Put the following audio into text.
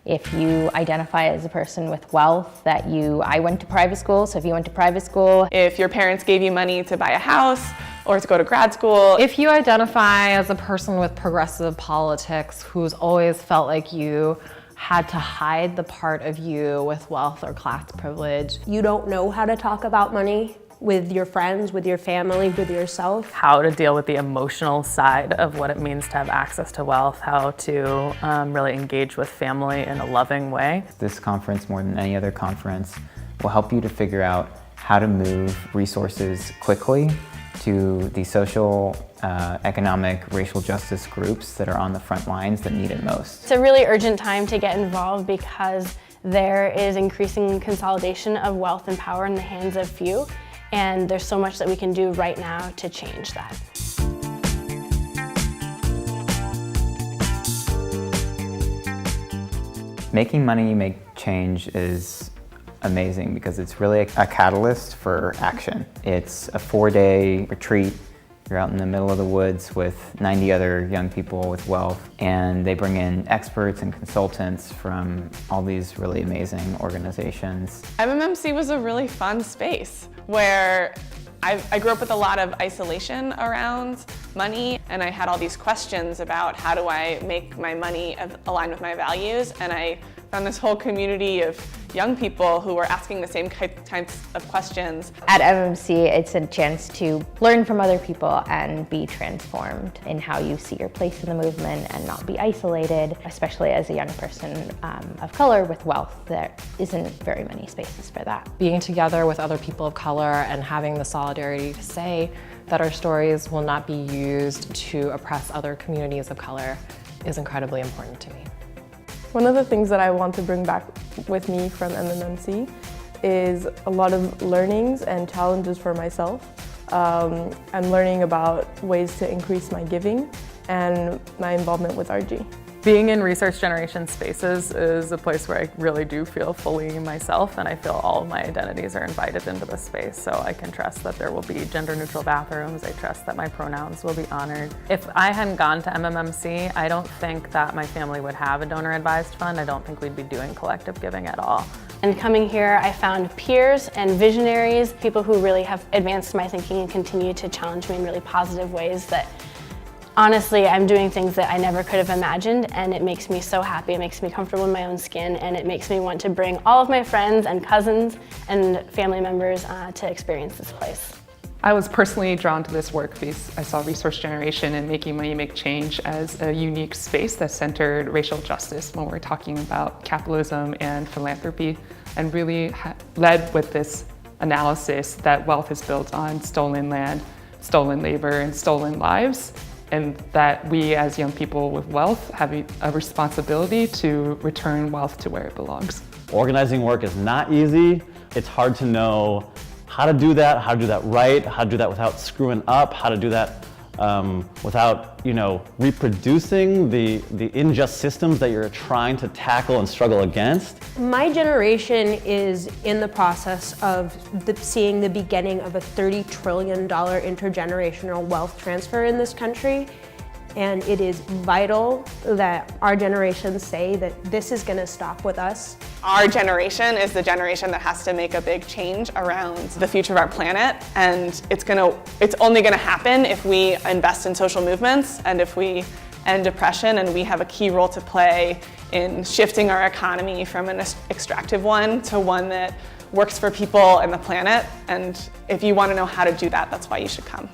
If you identify as a person with wealth, I went to private school, so if you went to private school. If your parents gave you money to buy a house or to go to grad school. If you identify as a person with progressive politics who's always felt like you had to hide the part of you with wealth or class privilege. You don't know how to talk about money with your friends, with your family, with yourself. How to deal with the emotional side of what it means to have access to wealth, how to really engage with family in a loving way. This conference, more than any other conference, will help you to figure out how to move resources quickly to the social, economic, racial justice groups that are on the front lines that need it most. It's a really urgent time to get involved because there is increasing consolidation of wealth and power in the hands of few, and there's so much that we can do right now to change that. Making money make change is amazing because it's really a catalyst for action. It's a 4-day retreat. You're out in the middle of the woods with 90 other young people with wealth, and they bring in experts and consultants from all these really amazing organizations. MMMC was a really fun space where I grew up with a lot of isolation around money, and I had all these questions about how do I make my money align with my values, and I found this whole community of young people who were asking the same types of questions. At MMC, it's a chance to learn from other people and be transformed in how you see your place in the movement and not be isolated, especially as a young person of color with wealth. There isn't very many spaces for that. Being together with other people of color and having the solidarity to say that our stories will not be used to oppress other communities of color is incredibly important to me. One of the things that I want to bring back with me from MMMC is a lot of learnings and challenges for myself. I'm learning about ways to increase my giving and my involvement with RG. Being in research generation spaces is a place where I really do feel fully myself, and I feel all of my identities are invited into the space, so I can trust that there will be gender neutral bathrooms. I trust that my pronouns will be honored. If I hadn't gone to MMMC, I don't think that my family would have a donor advised fund. I don't think we'd be doing collective giving at all. And coming here, I found peers and visionaries, people who really have advanced my thinking and continue to challenge me in really positive ways that honestly, I'm doing things that I never could have imagined, and it makes me so happy. It makes me comfortable in my own skin, and it makes me want to bring all of my friends and cousins and family members to experience this place. I was personally drawn to this work because I saw resource generation and making money make change as a unique space that centered racial justice when we're talking about capitalism and philanthropy, and really led with this analysis that wealth is built on stolen land, stolen labor, and stolen lives, and that we as young people with wealth have a responsibility to return wealth to where it belongs. Organizing work is not easy. It's hard to know how to do that right, how to do that without screwing up, how to do that without, reproducing the unjust systems that you're trying to tackle and struggle against. My generation is in the process of seeing the beginning of a $30 trillion intergenerational wealth transfer in this country. And it is vital that our generation say that this is going to stop with us. Our generation is the generation that has to make a big change around the future of our planet, and it's only going to happen if we invest in social movements and if we end oppression, and we have a key role to play in shifting our economy from an extractive one to one that works for people and the planet. And if you want to know how to do that, that's why you should come.